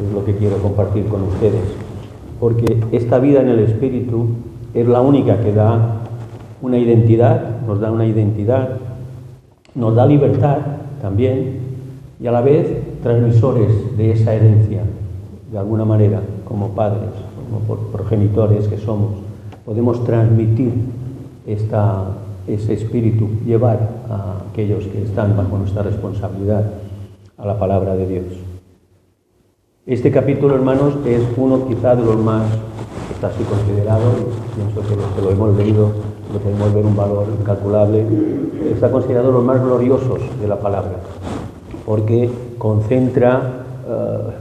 es lo que quiero compartir con ustedes, porque esta vida en el Espíritu es la única que da una identidad, nos da una identidad, nos da libertad también, y a la vez transmisores de esa herencia, de alguna manera, como padres, como progenitores que somos, podemos transmitir ese espíritu, llevar a aquellos que están bajo nuestra responsabilidad a la palabra de Dios. Este capítulo, hermanos, es uno quizá de los más, está así considerado, pienso que los que lo hemos leído le podemos ver un valor incalculable, está considerado los más gloriosos de la palabra, porque concentra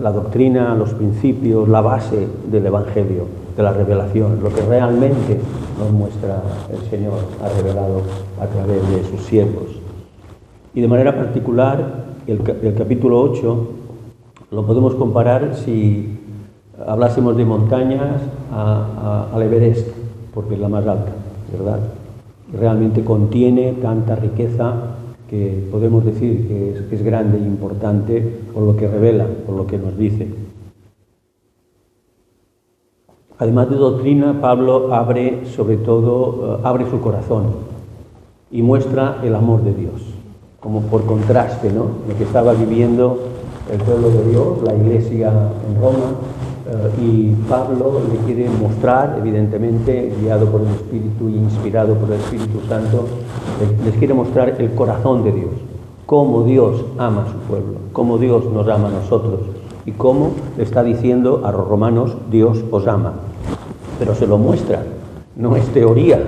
la doctrina, los principios, la base del Evangelio, de la revelación, lo que realmente nos muestra el Señor, ha revelado a través de sus siervos. Y de manera particular, el capítulo 8 lo podemos comparar, si hablásemos de montañas, al Everest, porque es la más alta, ¿verdad? Realmente contiene tanta riqueza que podemos decir que es grande e importante por lo que revela, por lo que nos dice. Además de doctrina, Pablo abre su corazón y muestra el amor de Dios, como por contraste, ¿no? Lo que estaba viviendo el pueblo de Dios, la iglesia en Roma, y Pablo le quiere mostrar, evidentemente, guiado por el Espíritu y inspirado por el Espíritu Santo, les quiere mostrar el corazón de Dios, cómo Dios ama a su pueblo, cómo Dios nos ama a nosotros y cómo le está diciendo a los romanos, Dios os ama. Pero se lo muestra, no es teoría,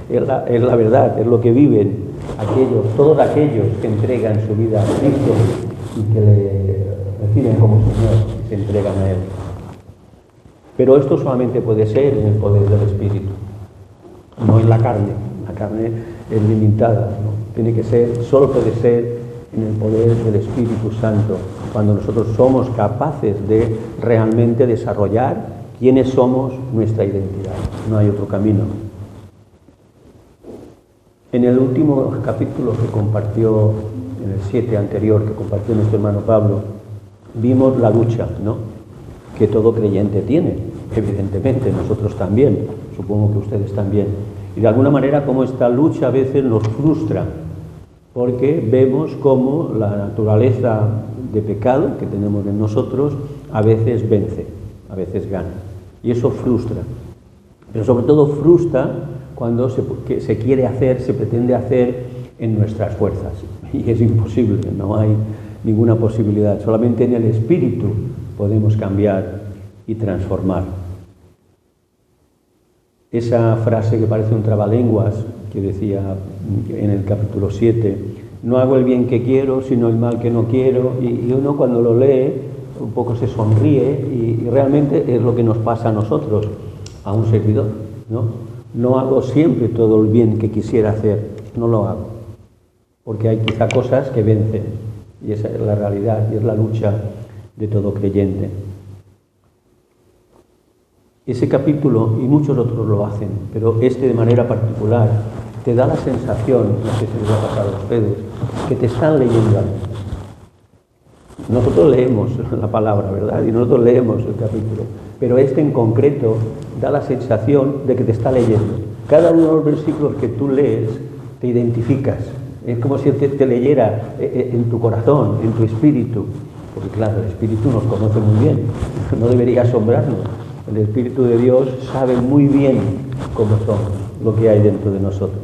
es la verdad, es lo que viven todos aquellos que entregan su vida a Cristo y que le reciben como Señor y se entregan a Él. Pero esto solamente puede ser en el poder del Espíritu, no en la carne. La carne es limitada, ¿no? Solo puede ser en el poder del Espíritu Santo, cuando nosotros somos capaces de realmente desarrollar quiénes somos, nuestra identidad. No hay otro camino. En el último capítulo que compartió, en el 7 anterior, que compartió nuestro hermano Pablo, vimos la lucha, ¿no?, que todo creyente tiene, evidentemente, nosotros también, supongo que ustedes también. Y de alguna manera, como esta lucha a veces nos frustra, porque vemos cómo la naturaleza de pecado que tenemos en nosotros a veces vence, a veces gana. Y eso frustra. Pero sobre todo frustra cuando se quiere hacer, se pretende hacer en nuestras fuerzas. Y es imposible, no hay ninguna posibilidad. Solamente en el Espíritu podemos cambiar y transformar. Esa frase que parece un trabalenguas, que decía en el capítulo 7, no hago el bien que quiero, sino el mal que no quiero, y uno cuando lo lee un poco se sonríe y realmente es lo que nos pasa a nosotros, a un servidor, ¿no? No hago siempre todo el bien que quisiera hacer, no lo hago, porque hay quizá cosas que vencen, y esa es la realidad, y es la lucha de todo creyente. Ese capítulo, y muchos otros lo hacen, pero este de manera particular, te da la sensación, no sé si les ha pasado a ustedes, que te están leyendo algo. Nosotros leemos la palabra, ¿verdad? Y nosotros leemos el capítulo, pero este en concreto da la sensación de que te está leyendo. Cada uno de los versículos que tú lees, te identificas. Es como si te leyera en tu corazón, en tu espíritu. Porque claro, el Espíritu nos conoce muy bien, no debería asombrarnos. El Espíritu de Dios sabe muy bien cómo somos, lo que hay dentro de nosotros.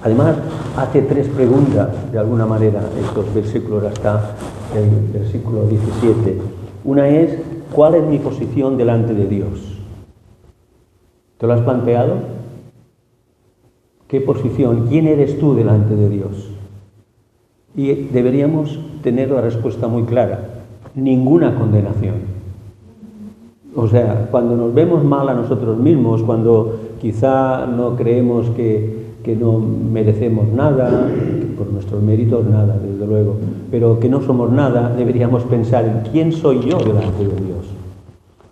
Además, hace 3 preguntas, de alguna manera, estos versículos hasta el versículo 17. Una es, ¿cuál es mi posición delante de Dios? ¿Te lo has planteado? ¿Qué posición? ¿Quién eres tú delante de Dios? Y deberíamos tener la respuesta muy clara. Ninguna condenación. O sea, cuando nos vemos mal a nosotros mismos, cuando quizá no creemos que no merecemos nada, que por nuestros méritos nada, desde luego, pero que no somos nada, deberíamos pensar en quién soy yo delante de Dios.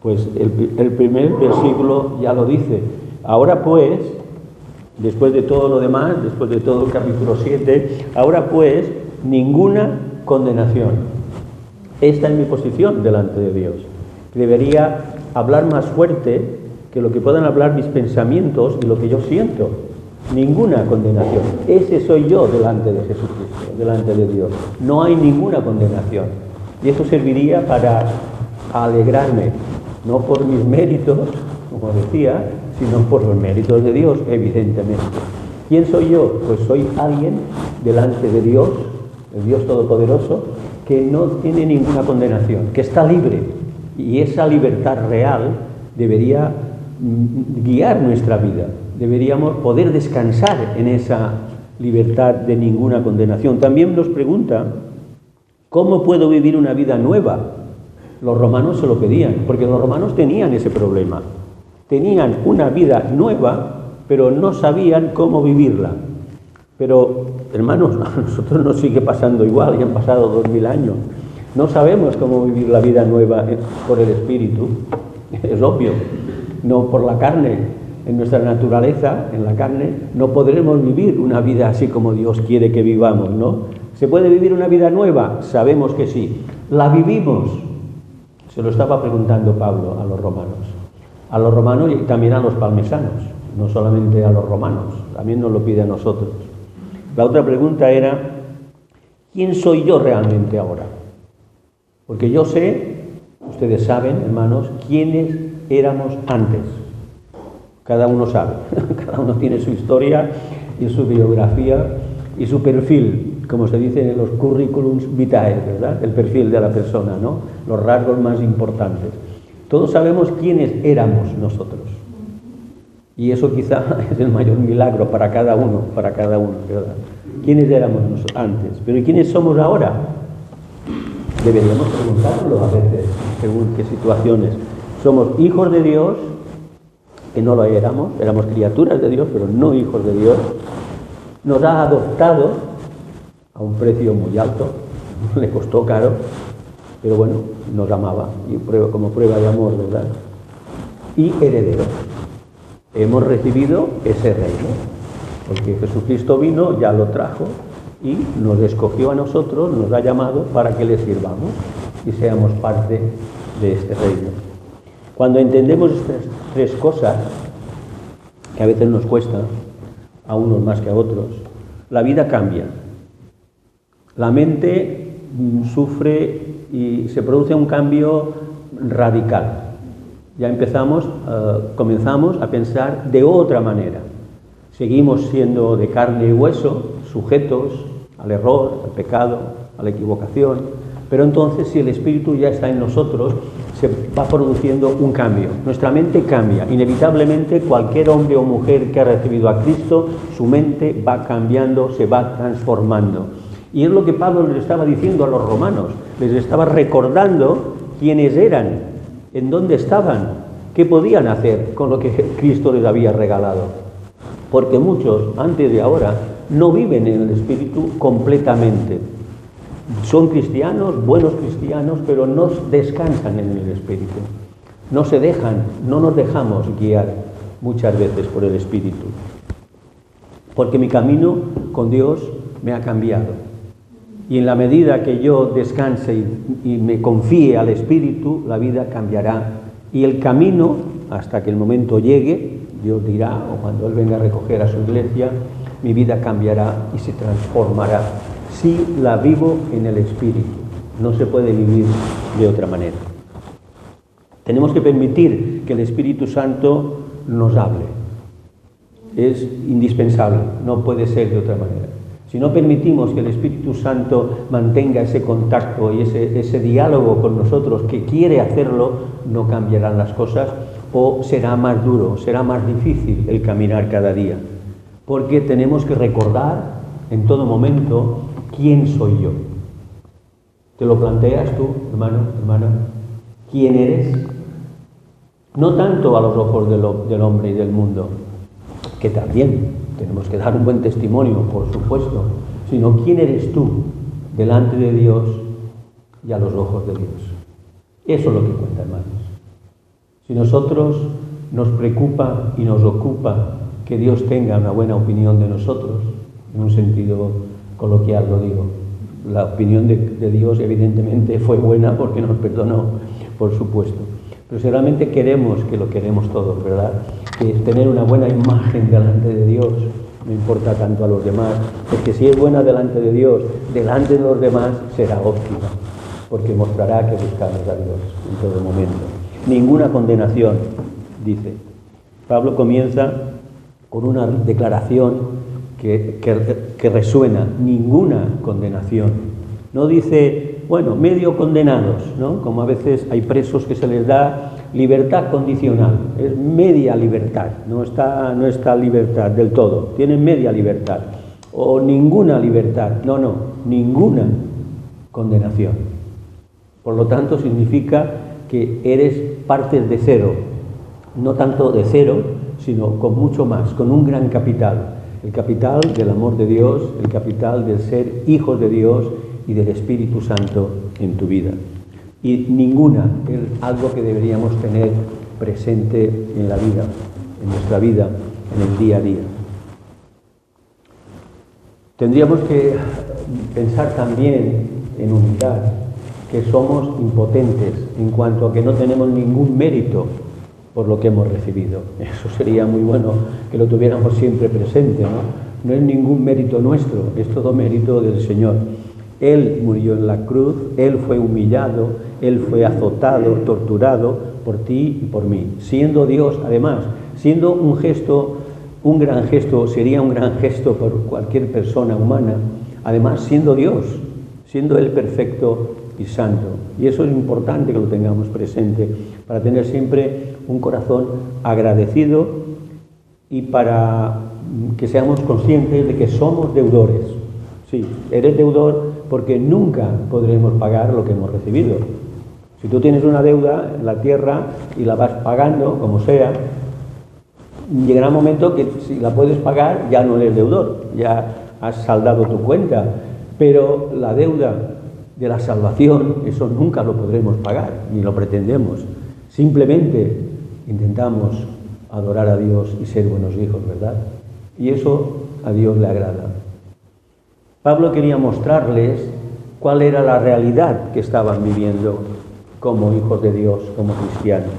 Pues el primer versículo ya lo dice. Ahora pues, después de todo lo demás, después de todo el capítulo 7, ahora pues, ninguna condenación. Esta es mi posición delante de Dios. Debería hablar más fuerte que lo que puedan hablar mis pensamientos y lo que yo siento. Ninguna condenación. Ese soy yo delante de Jesucristo, delante de Dios. No hay ninguna condenación. Y esto serviría para alegrarme, no por mis méritos, como decía, sino por los méritos de Dios, evidentemente. ¿Quién soy yo? Pues soy alguien delante de Dios, el Dios Todopoderoso, que no tiene ninguna condenación, que está libre. Y esa libertad real debería guiar nuestra vida. Deberíamos poder descansar en esa libertad de ninguna condenación. También nos pregunta, ¿cómo puedo vivir una vida nueva? Los romanos se lo pedían, porque los romanos tenían ese problema. Tenían una vida nueva, pero no sabían cómo vivirla. Pero, hermanos, a nosotros nos sigue pasando igual, ya han pasado 2000 años. No sabemos cómo vivir la vida nueva por el Espíritu, es obvio, no por la carne. En nuestra naturaleza, en la carne, no podremos vivir una vida así como Dios quiere que vivamos, ¿no? ¿Se puede vivir una vida nueva? Sabemos que sí. ¿La vivimos? Se lo estaba preguntando Pablo a los romanos y también a los parmesanos, no solamente a los romanos, también nos lo pide a nosotros. La otra pregunta era, ¿quién soy yo realmente ahora? Porque yo sé, ustedes saben, hermanos, quiénes éramos antes. Cada uno sabe, cada uno tiene su historia y su biografía y su perfil, como se dice en los currículums vitae, ¿verdad? El perfil de la persona, ¿no? Los rasgos más importantes. Todos sabemos quiénes éramos nosotros. Y eso quizá es el mayor milagro para cada uno, ¿verdad? ¿Quiénes éramos antes? Pero ¿y quiénes somos ahora? Deberíamos preguntarlo a veces, según qué situaciones. Somos hijos de Dios, que no lo éramos criaturas de Dios, pero no hijos de Dios. Nos ha adoptado a un precio muy alto, le costó caro, pero bueno, nos amaba, y como prueba de amor, ¿verdad? Y herederos. Hemos recibido ese reino, porque Jesucristo vino, ya lo trajo, y nos escogió a nosotros, nos ha llamado para que le sirvamos y seamos parte de este reino. Cuando entendemos estas tres cosas, que a veces nos cuesta, a unos más que a otros, la vida cambia. La mente sufre y se produce un cambio radical. Ya comenzamos a pensar de otra manera. Seguimos siendo de carne y hueso, sujetos al error, al pecado, a la equivocación, pero entonces si el Espíritu ya está en nosotros, se va produciendo un cambio. Nuestra mente cambia. Inevitablemente cualquier hombre o mujer que ha recibido a Cristo, su mente va cambiando, se va transformando. Y es lo que Pablo les estaba diciendo a los romanos. Les estaba recordando quiénes eran, en dónde estaban, qué podían hacer con lo que Cristo les había regalado. Porque muchos, antes de ahora, no viven en el Espíritu completamente. Son cristianos, buenos cristianos, pero no descansan en el Espíritu. No nos dejamos guiar muchas veces por el Espíritu. Porque mi camino con Dios me ha cambiado. Y en la medida que yo descanse y me confíe al Espíritu, la vida cambiará. Y el camino, hasta que el momento llegue, Dios dirá, o cuando Él venga a recoger a su iglesia, mi vida cambiará y se transformará. Si la vivo en el Espíritu, no se puede vivir de otra manera. Tenemos que permitir que el Espíritu Santo nos hable. Es indispensable, no puede ser de otra manera. Si no permitimos que el Espíritu Santo mantenga ese contacto y ese diálogo con nosotros, que quiere hacerlo, no cambiarán las cosas o será más duro, será más difícil el caminar cada día. Porque tenemos que recordar en todo momento quién soy yo. ¿Te lo planteas tú, hermano, hermana? ¿Quién eres? No tanto a los ojos del hombre y del mundo, que también tenemos que dar un buen testimonio, por supuesto, sino quién eres tú delante de Dios y a los ojos de Dios. Eso es lo que cuenta, hermanos. Si nosotros nos preocupa y nos ocupa que Dios tenga una buena opinión de nosotros, en un sentido coloquial lo digo, La opinión de Dios evidentemente fue buena porque nos perdonó, por supuesto. Pero si realmente queremos, que lo queremos todos, ¿verdad? Que tener una buena imagen delante de Dios, no importa tanto a los demás, porque si es buena delante de Dios, delante de los demás será óptima, porque mostrará que buscamos a Dios en todo momento. Ninguna condenación, dice. Pablo comienza con una declaración que resuena: ninguna condenación. No dice, bueno, medio condenados, ¿no? Como a veces hay presos que se les da libertad condicional, es media libertad, no está libertad del todo, tienen media libertad, o ninguna libertad, no, ninguna condenación. Por lo tanto, significa que eres partes de cero, no tanto de cero, sino con mucho más, con un gran capital. El capital del amor de Dios, el capital del ser hijos de Dios y del Espíritu Santo en tu vida. Y ninguna es algo que deberíamos tener presente en la vida, en nuestra vida, en el día a día. Tendríamos que pensar también en humildad, que somos impotentes en cuanto a que no tenemos ningún mérito por lo que hemos recibido. Eso sería muy bueno que lo tuviéramos siempre presente, ¿no? No es ningún mérito nuestro, es todo mérito del Señor. Él murió en la cruz, Él fue humillado, Él fue azotado, torturado por ti y por mí. Siendo Dios, además, siendo un gran gesto, sería un gran gesto por cualquier persona humana, además siendo Dios, siendo Él perfecto y santo. Y eso es importante que lo tengamos presente, para tener siempre un corazón agradecido y para que seamos conscientes de que somos deudores. Sí, eres deudor porque nunca podremos pagar lo que hemos recibido. Si tú tienes una deuda en la tierra y la vas pagando, como sea, llegará un momento que si la puedes pagar ya no eres deudor, ya has saldado tu cuenta, pero la deuda de la salvación, eso nunca lo podremos pagar, ni lo pretendemos. Simplemente intentamos adorar a Dios y ser buenos hijos, ¿verdad? Y eso a Dios le agrada. Pablo quería mostrarles cuál era la realidad que estaban viviendo como hijos de Dios, como cristianos.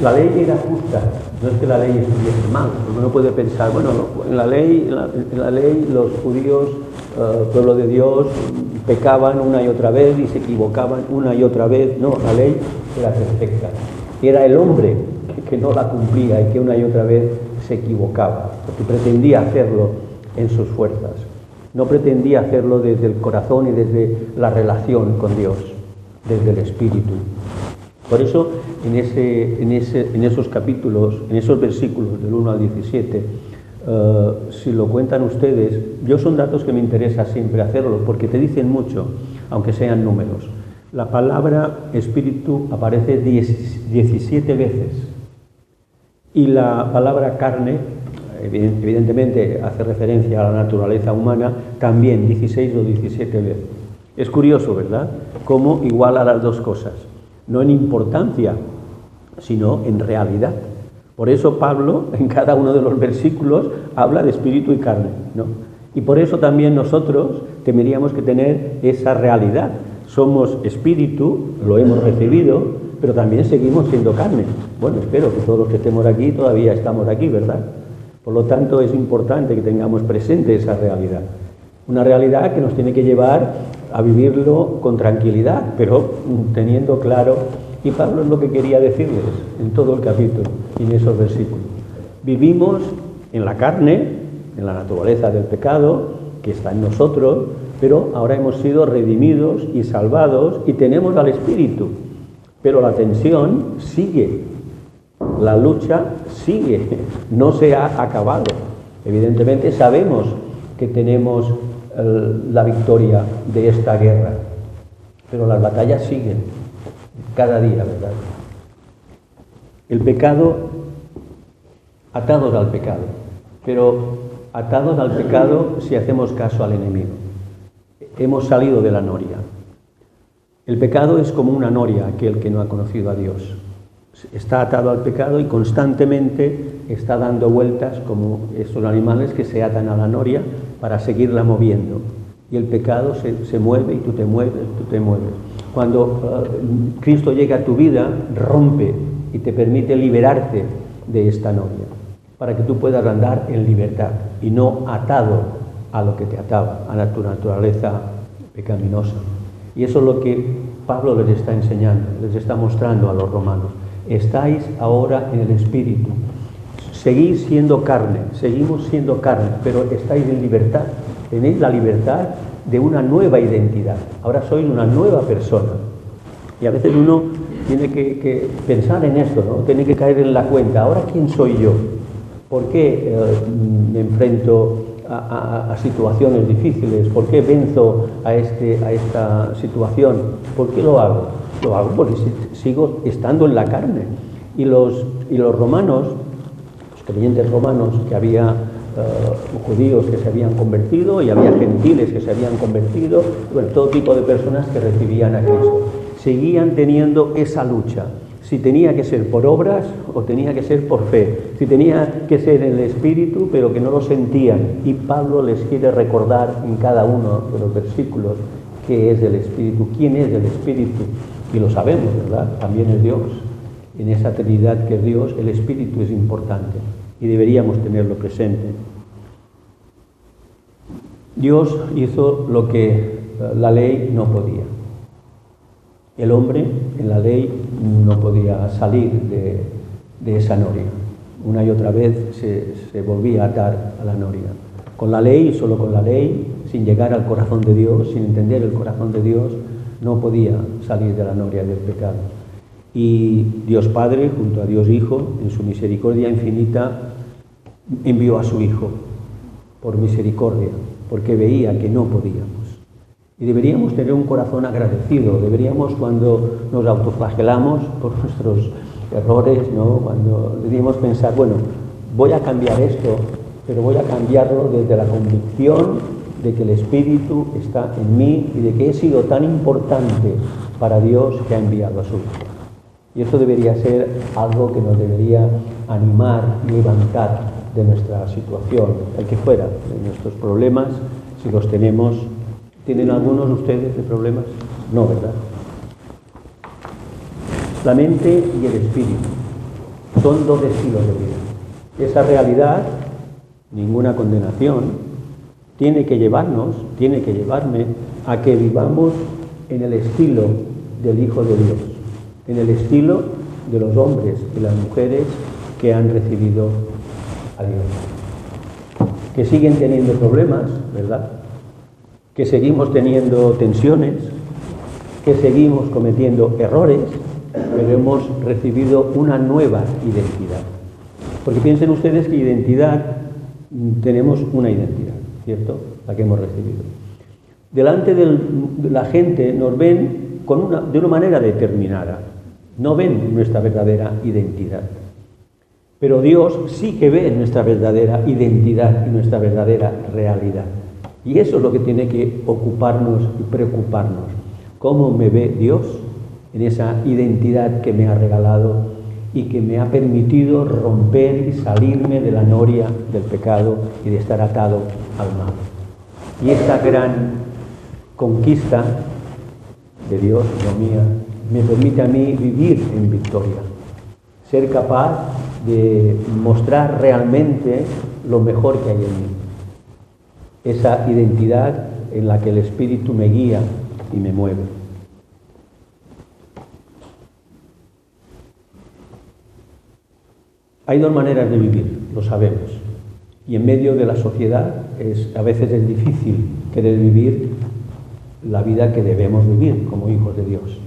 La ley era justa, no es que la ley estuviese mal, porque uno puede pensar, bueno, en la ley los judíos, pueblo de Dios, pecaban una y otra vez y se equivocaban una y otra vez. No, la ley era perfecta. Era el hombre que no la cumplía y que una y otra vez se equivocaba, porque pretendía hacerlo en sus fuerzas. No pretendía hacerlo desde el corazón y desde la relación con Dios, desde el Espíritu. Por eso, en esos capítulos, en esos versículos del 1 al 17, si lo cuentan ustedes, yo son datos que me interesa siempre hacerlo, porque te dicen mucho, aunque sean números. La palabra espíritu aparece 17 veces, y la palabra carne, evidentemente hace referencia a la naturaleza humana, también 16 o 17 veces. Es curioso, ¿verdad?, cómo iguala las dos cosas, no en importancia, sino en realidad. Por eso Pablo, en cada uno de los versículos, habla de espíritu y carne, ¿no? Y por eso también nosotros tendríamos que tener esa realidad. Somos espíritu, lo hemos recibido, pero también seguimos siendo carne. Bueno, espero que todos los que estemos aquí todavía estamos aquí, ¿verdad? Por lo tanto, es importante que tengamos presente esa realidad. Una realidad que nos tiene que llevar a vivirlo con tranquilidad, pero teniendo claro. Y Pablo es lo que quería decirles en todo el capítulo y en esos versículos. Vivimos en la carne, en la naturaleza del pecado, que está en nosotros, pero ahora hemos sido redimidos y salvados y tenemos al Espíritu. Pero la tensión sigue, la lucha sigue, no se ha acabado. Evidentemente sabemos que tenemos la victoria de esta guerra, pero las batallas siguen. Cada día, ¿verdad? El pecado, atados al pecado, pero atados al pecado si hacemos caso al enemigo. Hemos salido de la noria. El pecado es como una noria, aquel que no ha conocido a Dios. Está atado al pecado y constantemente está dando vueltas como esos animales que se atan a la noria para seguirla moviendo. Y el pecado se mueve y tú te mueves. Cuando Cristo llega a tu vida, rompe y te permite liberarte de esta novia, para que tú puedas andar en libertad y no atado a lo que te ataba, a tu naturaleza pecaminosa. Y eso es lo que Pablo les está enseñando, les está mostrando a los romanos. Estáis ahora en el Espíritu. Seguís siendo carne, seguimos siendo carne, pero estáis en libertad. Tenéis la libertad de una nueva identidad. Ahora sois una nueva persona. Y a veces uno tiene que pensar en esto, ¿no? Tiene que caer en la cuenta. ¿Ahora quién soy yo? ¿Por qué me enfrento a situaciones difíciles? ¿Por qué venzo a esta situación? ¿Por qué lo hago? Lo hago porque sigo estando en la carne. Y los romanos, los creyentes romanos, que había judíos que se habían convertido y había gentiles que se habían convertido, bueno, todo tipo de personas que recibían a Cristo, seguían teniendo esa lucha. Si tenía que ser por obras o tenía que ser por fe, si tenía que ser en el Espíritu, pero que no lo sentían. Y Pablo les quiere recordar en cada uno de los versículos qué es el Espíritu, quién es el Espíritu. Y lo sabemos, ¿verdad? También es Dios. En esa Trinidad que es Dios, el Espíritu es importante y deberíamos tenerlo presente. Dios hizo lo que la ley no podía. El hombre en la ley no podía salir de esa noria. Una y otra vez se volvía a atar a la noria. Con la ley, solo con la ley, sin llegar al corazón de Dios, sin entender el corazón de Dios, no podía salir de la noria del pecado. Y Dios Padre, junto a Dios Hijo, en su misericordia infinita, envió a su Hijo por misericordia, porque veía que no podíamos. Y deberíamos tener un corazón agradecido, deberíamos, cuando nos autoflagelamos por nuestros errores, ¿no? Cuando deberíamos pensar, bueno, voy a cambiar esto, pero voy a cambiarlo desde la convicción de que el Espíritu está en mí y de que he sido tan importante para Dios que ha enviado a su Hijo. Y esto debería ser algo que nos debería animar y levantar de nuestra situación, el que fuera, de nuestros problemas, si los tenemos. ¿Tienen algunos de ustedes de problemas? No, ¿verdad? La mente y el espíritu son dos estilos de vida. Esa realidad, ninguna condenación, tiene que llevarme a que vivamos en el estilo del Hijo de Dios, en el estilo de los hombres y las mujeres que han recibido a Dios. Que siguen teniendo problemas, ¿verdad? Que seguimos teniendo tensiones, que seguimos cometiendo errores, pero hemos recibido una nueva identidad. Porque piensen ustedes que identidad, tenemos una identidad, ¿cierto? La que hemos recibido. Delante de la gente nos ven de una manera determinada, no ven nuestra verdadera identidad. Pero Dios sí que ve nuestra verdadera identidad y nuestra verdadera realidad. Y eso es lo que tiene que ocuparnos y preocuparnos. ¿Cómo me ve Dios en esa identidad que me ha regalado y que me ha permitido romper y salirme de la noria del pecado y de estar atado al mal? Y esta gran conquista de Dios, no mía, me permite a mí vivir en victoria, ser capaz de mostrar realmente lo mejor que hay en mí. Esa identidad en la que el Espíritu me guía y me mueve. Hay dos maneras de vivir, lo sabemos. Y en medio de la sociedad a veces es difícil querer vivir la vida que debemos vivir como hijos de Dios.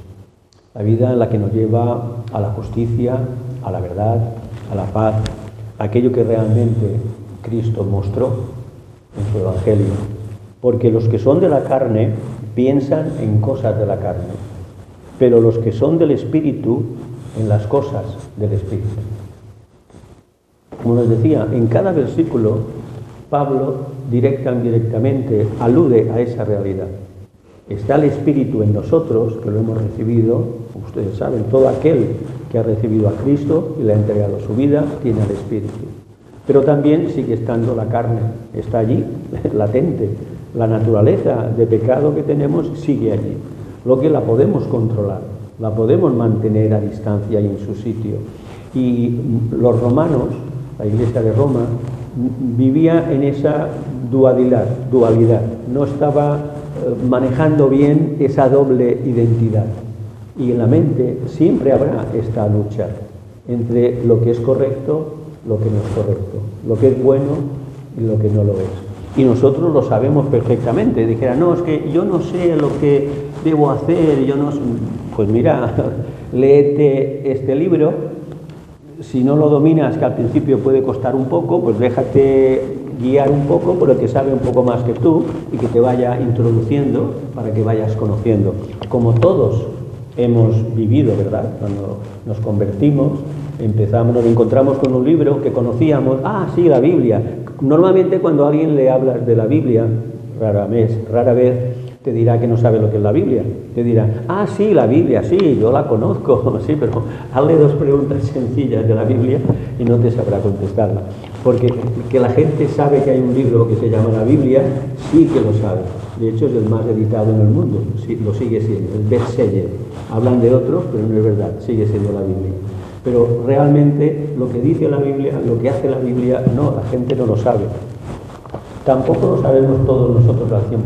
La vida en la que nos lleva a la justicia, a la verdad, a la paz, aquello que realmente Cristo mostró en su Evangelio, porque los que son de la carne piensan en cosas de la carne, pero los que son del Espíritu en las cosas del Espíritu. Como les decía, en cada versículo Pablo directa o indirectamente alude a esa realidad. Está el Espíritu en nosotros, que lo hemos recibido, ustedes saben, todo aquel que ha recibido a Cristo y le ha entregado su vida, tiene al Espíritu. Pero también sigue estando la carne, está allí, latente, La naturaleza de pecado que tenemos sigue allí. Lo que la podemos controlar, la podemos mantener a distancia y en su sitio. Y los romanos, la Iglesia de Roma, vivía en esa dualidad. No estaba manejando bien esa doble identidad. Y en la mente siempre habrá esta lucha entre lo que es correcto, lo que no es correcto, lo que es bueno y lo que no lo es. Y nosotros lo sabemos perfectamente. Dijera, no, es que yo no sé lo que debo hacer, yo no sé. Pues mira, léete este libro. Si no lo dominas, que al principio puede costar un poco, pues déjate guiar un poco por el que sabe un poco más que tú y que te vaya introduciendo para que vayas conociendo. Como todos hemos vivido, ¿verdad? Cuando nos convertimos, nos encontramos con un libro que conocíamos, sí, la Biblia. Normalmente cuando a alguien le hablas de la Biblia, rara vez te dirá que no sabe lo que es la Biblia. Te dirá, sí, la Biblia, sí, yo la conozco, sí, pero hazle 2 preguntas sencillas de la Biblia y no te sabrá contestarla. Porque que la gente sabe que hay un libro que se llama la Biblia, sí que lo sabe. De hecho, es el más editado en el mundo, sí, lo sigue siendo, el bestseller. Hablan de otros, pero no es verdad, sigue siendo la Biblia. Pero realmente lo que dice la Biblia, lo que hace la Biblia, no, la gente no lo sabe. Tampoco lo sabemos todos nosotros al 100%,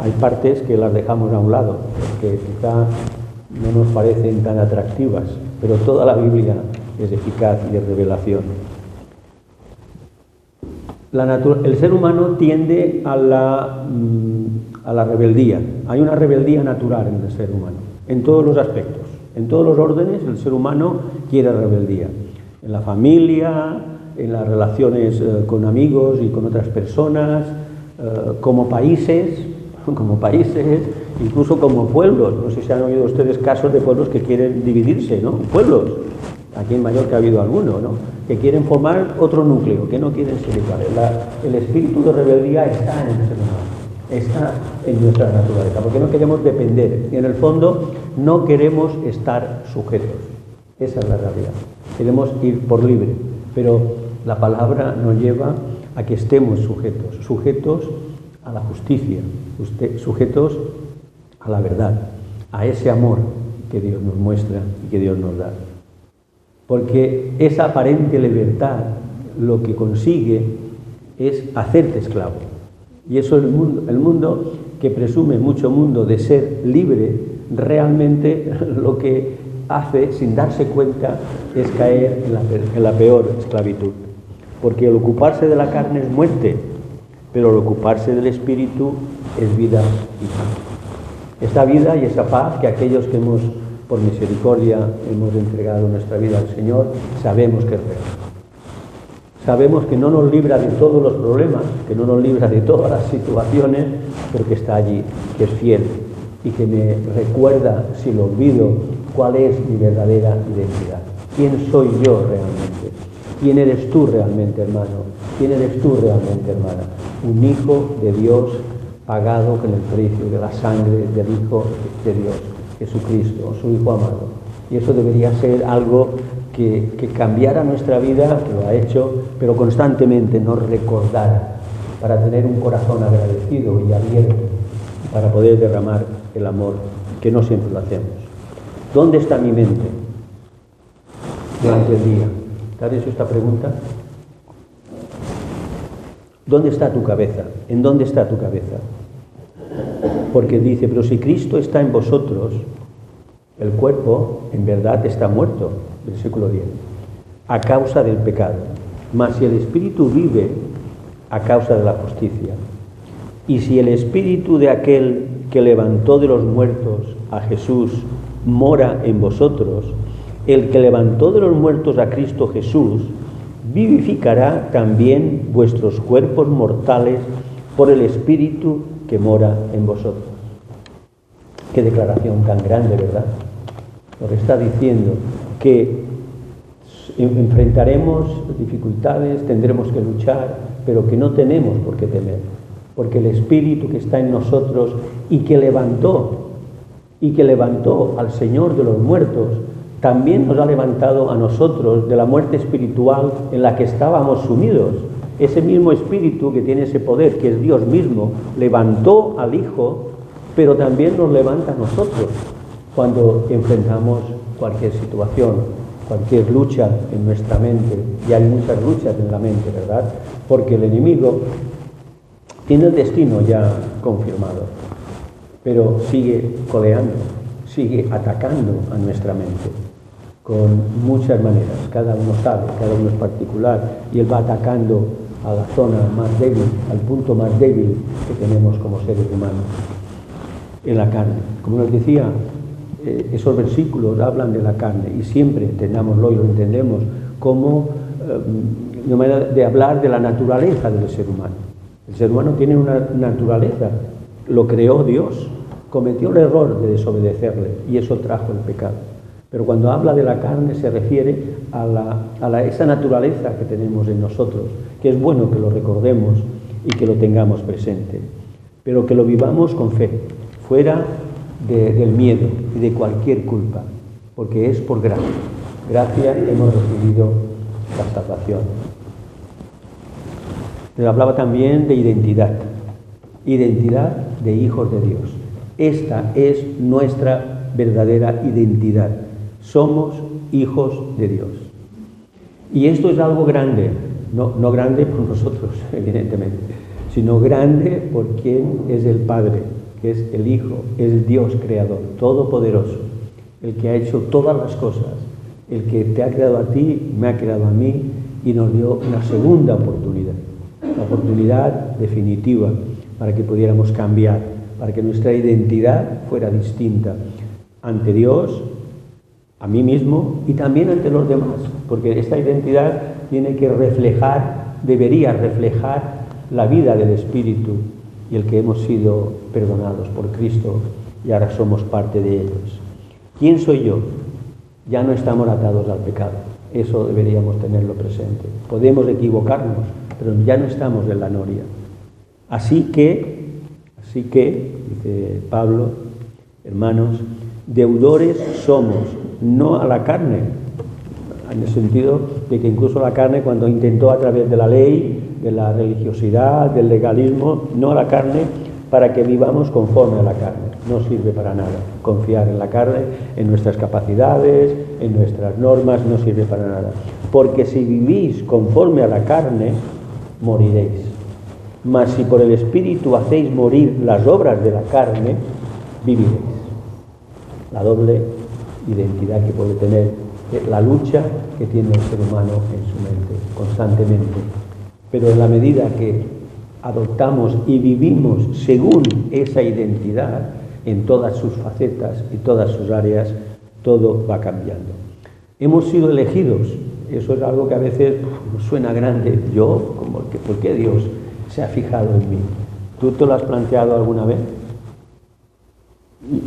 Hay partes que las dejamos a un lado, porque quizá no nos parecen tan atractivas, pero toda la Biblia es eficaz y es revelación. El ser humano tiende a la rebeldía. Hay una rebeldía natural en el ser humano, en todos los aspectos. En todos los órdenes el ser humano quiere rebeldía. En la familia, en las relaciones con amigos y con otras personas, como países, incluso como pueblos. No sé si han oído ustedes casos de pueblos que quieren dividirse, ¿no? Pueblos. Aquí en Mallorca ha habido alguno, ¿no? Que quieren formar otro núcleo, que no quieren ser iguales. El espíritu de rebeldía está en el ser humano, está en nuestra naturaleza, porque no queremos depender y en el fondo no queremos estar sujetos. Esa es la realidad. Queremos ir por libre, pero la palabra nos lleva a que estemos sujetos a la justicia, sujetos a la verdad, a ese amor que Dios nos muestra y que Dios nos da. Porque esa aparente libertad lo que consigue es hacerte esclavo. Y eso el mundo que presume mucho mundo de ser libre, realmente lo que hace, sin darse cuenta, es caer en la peor esclavitud. Porque el ocuparse de la carne es muerte, pero el ocuparse del espíritu es vida y paz. Esta vida y esa paz que aquellos que por misericordia hemos entregado nuestra vida al Señor, sabemos que es real. Sabemos que no nos libra de todos los problemas, que no nos libra de todas las situaciones, pero que está allí, que es fiel y que me recuerda, si lo olvido, cuál es mi verdadera identidad. ¿Quién soy yo realmente? ¿Quién eres tú realmente, hermano? ¿Quién eres tú realmente, hermana? Un hijo de Dios pagado con el precio de la sangre del Hijo de Dios, Jesucristo, su Hijo amado. Y eso debería ser algo que cambiara nuestra vida, que lo ha hecho, pero constantemente nos recordara para tener un corazón agradecido y abierto, para poder derramar el amor, que no siempre lo hacemos. ¿Dónde está mi mente durante el día? ¿Te has hecho esta pregunta? ¿Dónde está tu cabeza? ¿En dónde está tu cabeza? Porque dice, pero si Cristo está en vosotros, el cuerpo en verdad está muerto, versículo 10, a causa del pecado. Mas si el Espíritu vive, a causa de la justicia. Y si el Espíritu de aquel que levantó de los muertos a Jesús mora en vosotros, el que levantó de los muertos a Cristo Jesús, vivificará también vuestros cuerpos mortales por el Espíritu que mora en vosotros. Qué declaración tan grande, ¿verdad? Lo que está diciendo, que enfrentaremos dificultades, tendremos que luchar, pero que no tenemos por qué temer, porque el Espíritu que está en nosotros y que levantó al Señor de los muertos, también nos ha levantado a nosotros de la muerte espiritual en la que estábamos sumidos. Ese mismo Espíritu que tiene ese poder, que es Dios mismo, levantó al Hijo, pero también nos levanta a nosotros cuando enfrentamos cualquier situación, cualquier lucha en nuestra mente. Y hay muchas luchas en la mente, ¿verdad? Porque el enemigo tiene el destino ya confirmado, pero sigue coleando, sigue atacando a nuestra mente con muchas maneras. Cada uno sabe, cada uno es particular, y él va atacando a la zona más débil, al punto más débil que tenemos como seres humanos, en la carne. Como nos decía, esos versículos hablan de la carne, y siempre, entendámoslo y lo entendemos, como una manera de hablar de la naturaleza del ser humano. El ser humano tiene una naturaleza, lo creó Dios, cometió el error de desobedecerle, y eso trajo el pecado. Pero cuando habla de la carne se refiere a esa naturaleza que tenemos en nosotros, que es bueno que lo recordemos y que lo tengamos presente, pero que lo vivamos con fe, fuera del miedo y de cualquier culpa, porque es por gracia. Gracia hemos recibido la salvación. Pero hablaba también de identidad de hijos de Dios. Esta es nuestra verdadera identidad. Somos hijos de Dios. Y esto es algo grande, no grande por nosotros, evidentemente, sino grande por quien es el Padre, que es el Hijo, es el Dios creador, todopoderoso, el que ha hecho todas las cosas, el que te ha creado a ti, me ha creado a mí, y nos dio una segunda oportunidad, la oportunidad definitiva para que pudiéramos cambiar, para que nuestra identidad fuera distinta ante Dios, a mí mismo y también ante los demás, porque esta identidad tiene que debería reflejar la vida del Espíritu y el que hemos sido perdonados por Cristo y ahora somos parte de ellos. ¿Quién soy yo? Ya no estamos atados al pecado, eso deberíamos tenerlo presente. Podemos equivocarnos, pero ya no estamos en la noria. Así que, dice Pablo, hermanos, deudores somos, no a la carne, en el sentido de que incluso la carne, cuando intentó a través de la ley, de la religiosidad, del legalismo, no a la carne, para que vivamos conforme a la carne. No sirve para nada confiar en la carne, en nuestras capacidades, en nuestras normas, no sirve para nada. Porque si vivís conforme a la carne, moriréis. Mas si por el Espíritu hacéis morir las obras de la carne, viviréis. La doble identidad que puede tener, la lucha que tiene el ser humano en su mente constantemente. Pero en la medida que adoptamos y vivimos según esa identidad, en todas sus facetas y todas sus áreas, todo va cambiando. Hemos sido elegidos, eso es algo que a veces nos suena grande. Yo, ¿por qué Dios se ha fijado en mí? ¿Tú te lo has planteado alguna vez?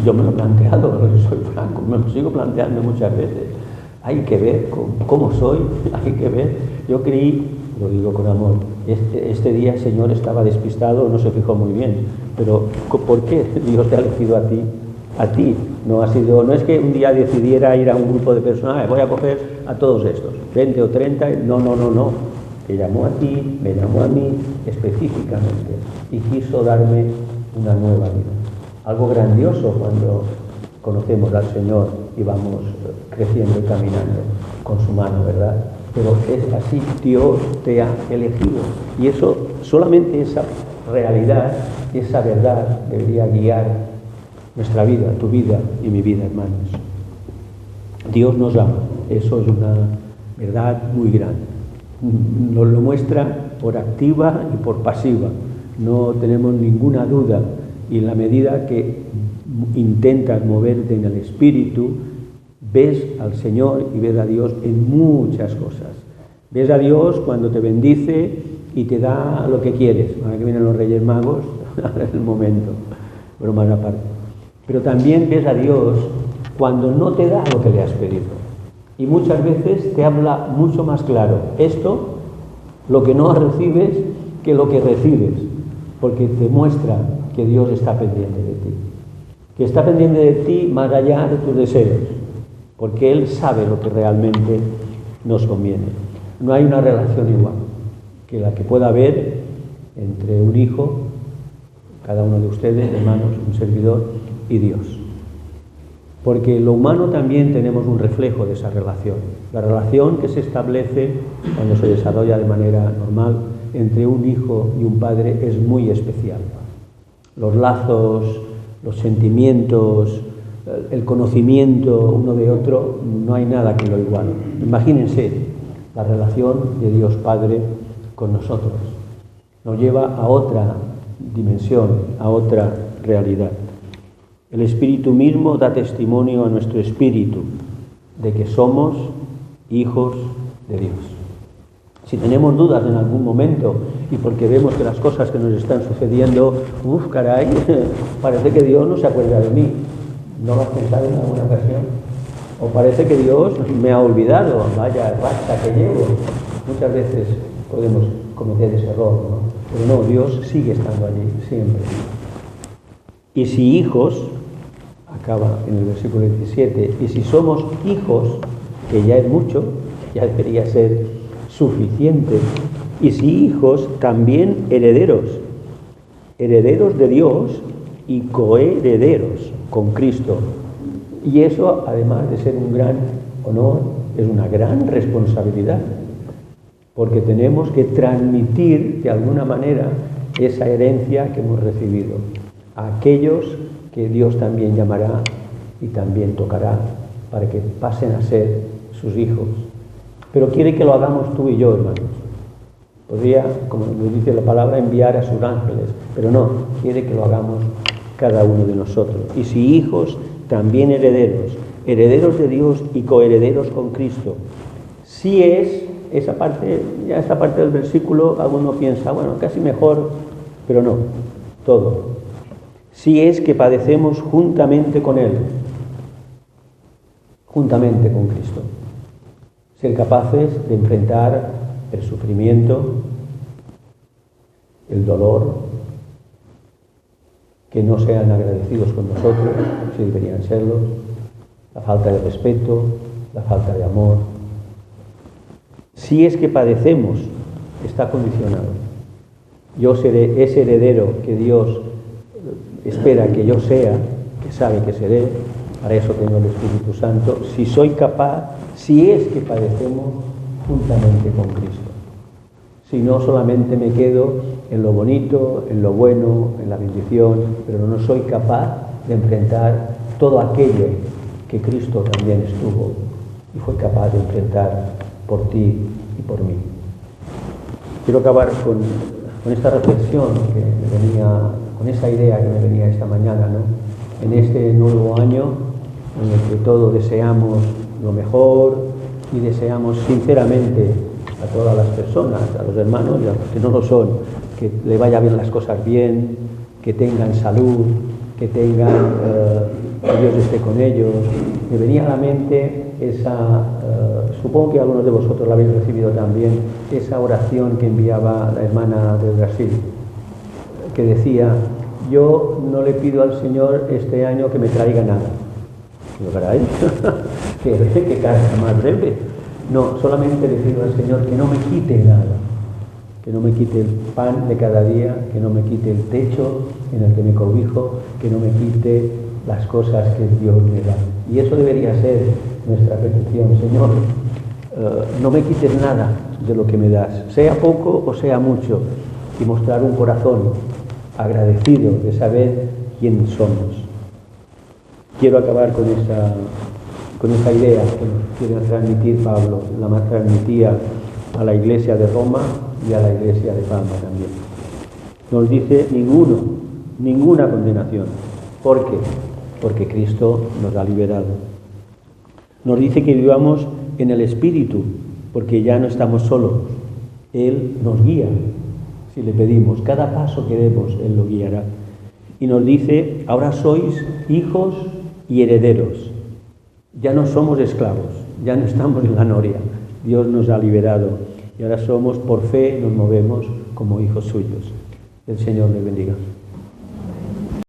Yo me lo he planteado, soy franco, me lo sigo planteando muchas veces. Hay que ver cómo soy, hay que ver. Yo creí, lo digo con amor, este día el Señor estaba despistado, no se fijó muy bien, pero ¿por qué Dios te ha elegido a ti? A ti, no es que un día decidiera ir a un grupo de personas, voy a coger a todos estos, 20 o 30, no. Te llamó a ti, me llamó a mí específicamente y quiso darme una nueva vida. Algo grandioso cuando conocemos al Señor y vamos creciendo y caminando con su mano, ¿verdad? Pero es así, Dios te ha elegido. Y eso, solamente esa realidad, esa verdad debería guiar nuestra vida, tu vida y mi vida, hermanos. Dios nos ama, eso es una verdad muy grande. Nos lo muestra por activa y por pasiva, no tenemos ninguna duda. Y en la medida que intentas moverte en el Espíritu, ves al Señor y ves a Dios en muchas cosas. Ves a Dios cuando te bendice y te da lo que quieres. Ahora que vienen los Reyes Magos, ahora es el momento, pero más aparte. Pero también ves a Dios cuando no te da lo que le has pedido. Y muchas veces te habla mucho más claro. Esto, lo que no recibes, que lo que recibes. Porque te muestra que Dios está pendiente de ti. Que está pendiente de ti más allá de tus deseos. Porque Él sabe lo que realmente nos conviene. No hay una relación igual. que la que pueda haber entre un hijo, cada uno de ustedes, hermanos, un servidor, y Dios. Porque lo humano también tenemos un reflejo de esa relación. La relación que se establece cuando se desarrolla de manera normal entre un hijo y un padre es muy especial. Los lazos, los sentimientos, el conocimiento uno de otro, no hay nada que lo iguale. Imagínense la relación de Dios Padre con nosotros. Nos lleva a otra dimensión, a otra realidad. El Espíritu mismo da testimonio a nuestro espíritu de que somos hijos de Dios. Si tenemos dudas en algún momento y porque vemos que las cosas que nos están sucediendo, caray, parece que Dios no se acuerda de mí. ¿No lo has pensado en alguna ocasión? O parece que Dios me ha olvidado, vaya racha que llevo. Muchas veces podemos cometer ese error, ¿no? Pero no, Dios sigue estando allí, siempre. Y si hijos, acaba en el versículo 17, y si somos hijos, que ya es mucho, ya debería ser suficiente, y si hijos, también herederos, herederos de Dios y coherederos con Cristo. Y eso, además de ser un gran honor, es una gran responsabilidad, porque tenemos que transmitir de alguna manera esa herencia que hemos recibido a aquellos que Dios también llamará y también tocará para que pasen a ser sus hijos. Pero quiere que lo hagamos tú y yo, hermanos. Podría, como nos dice la palabra, enviar a sus ángeles, pero no, quiere que lo hagamos cada uno de nosotros. Y si hijos, también herederos, herederos de Dios y coherederos con Cristo. Si es esa parte, ya esta parte del versículo, alguno piensa, bueno, casi mejor, pero no, todo. Si es que padecemos juntamente con Él, juntamente con Cristo. Ser capaces de enfrentar el sufrimiento, el dolor, que no sean agradecidos con nosotros, si deberían serlo, la falta de respeto, la falta de amor. Si es que padecemos, está condicionado. Yo seré ese heredero que Dios espera que yo sea, que sabe que seré, para eso tengo el Espíritu Santo, si soy capaz, si es que padecemos juntamente con Cristo. Si no, solamente me quedo en lo bonito, en lo bueno, en la bendición, pero no soy capaz de enfrentar todo aquello que Cristo también estuvo y fue capaz de enfrentar por ti y por mí. Quiero acabar con esta reflexión que me venía, con esa idea que me venía esta mañana, ¿no? En este nuevo año en el que todos deseamos lo mejor y deseamos sinceramente a todas las personas, a los hermanos y a los que no lo son, que le vaya bien las cosas bien, que tengan salud, que tengan, que Dios esté con ellos. Me venía a la mente esa, supongo que algunos de vosotros la habéis recibido también, esa oración que enviaba la hermana de Brasil, que decía, yo no le pido al Señor este año que me traiga nada. Digo, caray, qué carga más breve. No, solamente le pido al Señor que no me quite nada, que no me quite el pan de cada día, que no me quite el techo en el que me cobijo, que no me quite las cosas que Dios me da. Y eso debería ser nuestra petición, Señor, no me quites nada de lo que me das, sea poco o sea mucho, y mostrar un corazón agradecido de saber quién somos. Quiero acabar con esa idea que quiere transmitir Pablo, la transmitía a la iglesia de Roma y a la iglesia de Palma también. Nos dice ninguna condenación. ¿Por qué? Porque Cristo nos ha liberado. Nos dice que vivamos en el Espíritu, porque ya no estamos solos. Él nos guía, si le pedimos. Cada paso que demos, Él lo guiará. Y nos dice, ahora sois hijos y herederos. Ya no somos esclavos, ya no estamos en la noria. Dios nos ha liberado y ahora somos, por fe, nos movemos como hijos suyos. El Señor les bendiga.